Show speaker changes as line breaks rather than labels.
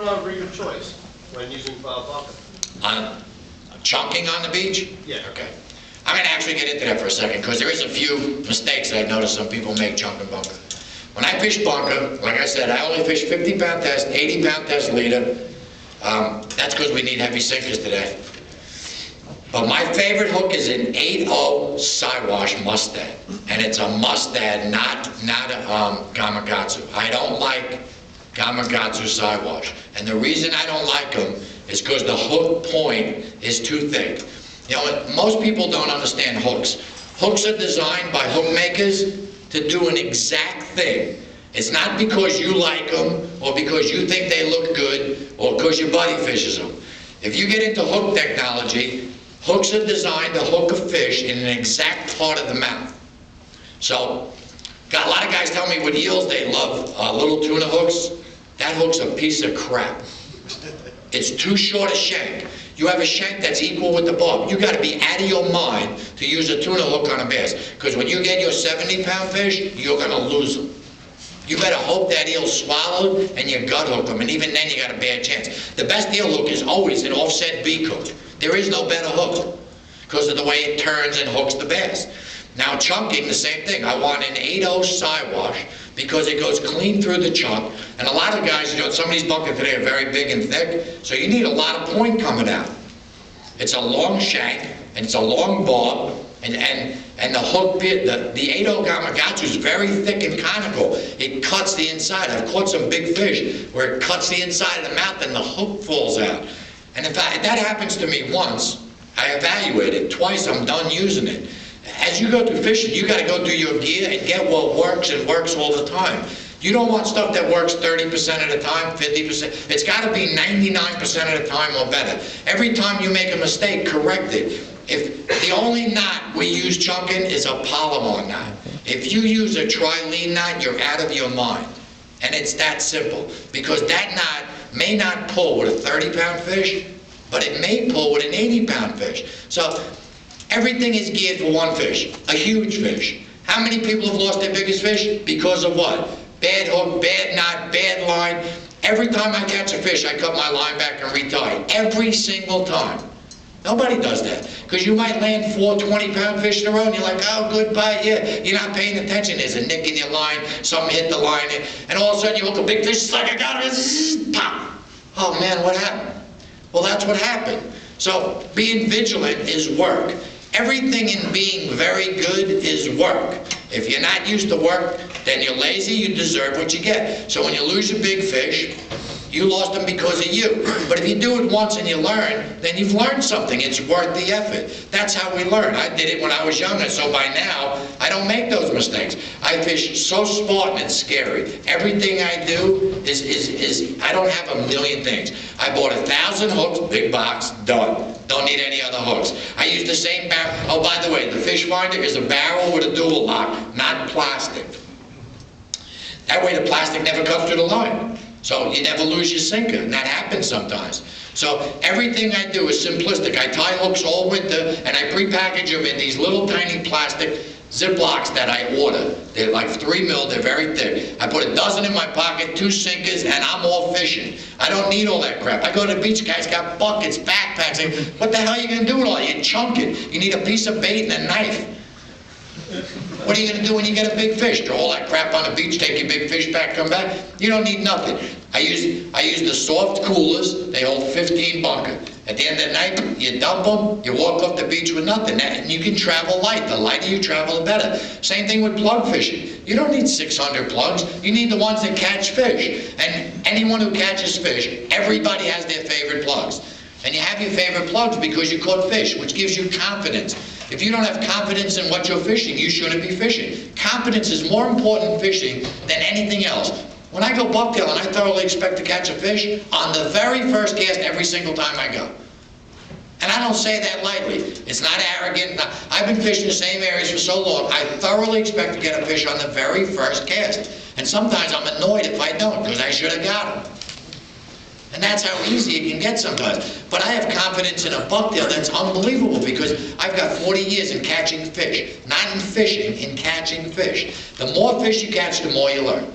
of your choice when using bunker?
On chunking on the beach?
Yeah.
Okay. I'm gonna actually get into that for a second, because there is a few mistakes that I've noticed some people make chunking bunker. When I fish bunker, like I said, I only fish 50-pound test, 80-pound test leader. That's because we need heavy sinkers today. But my favorite hook is an 8.0 Siwash Mustad, and it's a Mustad, not a Gamakatsu. I don't like Gamakatsu Siwash, and the reason I don't like them is because the hook point is too thick. You know, most people don't understand hooks. Hooks are designed by hook makers to do an exact thing. It's not because you like them, or because you think they look good, or because your buddy fishes them. If you get into hook technology, hooks are designed to hook a fish in an exact part of the mouth. So, got a lot of guys tell me with eels they love little tuna hooks. That hook's a piece of crap. It's too short a shank. You have a shank that's equal with the barb. You gotta be out of your mind to use a tuna hook on a bass. Because when you get your 70-pound fish, you're gonna lose them. You better hope that eel's swallowed and you gut hook them, and even then you got a bad chance. The best eel hook is always an offset beak hook. There is no better hook because of the way it turns and hooks the bass. Now chunking, the same thing. I want an 8.0 Siwash because it goes clean through the chunk. And a lot of guys, you know, some of these bunkers today are very big and thick, so you need a lot of point coming out. It's a long shank, and it's a long barb, and the hook bit, the 8.0 Gamakatsu is very thick and conical. It cuts the inside. I've caught some big fish where it cuts the inside of the mouth and the hook falls out. And in fact, that happens to me once. I evaluate it. Twice I'm done using it. As you go through fishing, you got to go through your gear and get what works and works all the time. You don't want stuff that works 30% of the time, 50%. It's got to be 99% of the time or better. Every time you make a mistake, correct it. If the only knot we use chunking is a Palomar knot. If you use a tri-lead knot, you're out of your mind. And it's that simple. Because that knot may not pull with a 30-pound fish, but it may pull with an 80-pound fish. So everything is geared for one fish, a huge fish. How many people have lost their biggest fish? Because of what? Bad hook, bad knot, bad line. Every time I catch a fish, I cut my line back and retie. Every single time. Nobody does that. Because you might land 4 20-pound fish in a row and you're like, oh, goodbye, yeah. You're not paying attention. There's a nick in your line, something hit the line, and all of a sudden you hook a big fish, it's like, I got it, pop. Oh man, what happened? Well, that's what happened. So being vigilant is work. Everything in being very good is work. If you're not used to work, then you're lazy, you deserve what you get. So when you lose your big fish, you lost them because of you. But if you do it once and you learn, then you've learned something. It's worth the effort. That's how we learn. I did it when I was younger, so by now, I don't make those mistakes. I fish so Spartan and scary. Everything I do is I don't have a million things. I bought 1,000 hooks, big box, done. Don't need any other hooks. I use the same barrel. Oh, by the way, the fish finder is a barrel with a dual lock, not plastic. That way the plastic never cuts through the line. So you never lose your sinker, and that happens sometimes. So everything I do is simplistic. I tie hooks all winter, and I pre-package them in these little tiny plastic Ziplocs that I order. They're like 3 mil, they're very thick. I put a dozen in my pocket, 2 sinkers, and I'm all fishing. I don't need all that crap. I go to the beach, guys got buckets, backpacks. What the hell are you gonna do with all that? You chunk it. You need a piece of bait and a knife. What are you going to do when you get a big fish? Throw all that crap on the beach, take your big fish back, come back? You don't need nothing. I use the soft coolers. They hold 15 bunker. At the end of the night, you dump them, you walk off the beach with nothing. And you can travel light. The lighter you travel, the better. Same thing with plug fishing. You don't need 600 plugs. You need the ones that catch fish. And anyone who catches fish, everybody has their favorite plugs. And you have your favorite plugs because you caught fish, which gives you confidence. If you don't have confidence in what you're fishing, you shouldn't be fishing. Confidence is more important in fishing than anything else. When I go bucktail and I thoroughly expect to catch a fish, on the very first cast every single time I go. And I don't say that lightly. It's not arrogant. I've been fishing the same areas for so long, I thoroughly expect to get a fish on the very first cast. And sometimes I'm annoyed if I don't, because I should have got him. And that's how easy it can get sometimes. But I have confidence in a bucktail that's unbelievable because I've got 40 years in catching fish. Not in fishing, in catching fish. The more fish you catch, the more you learn.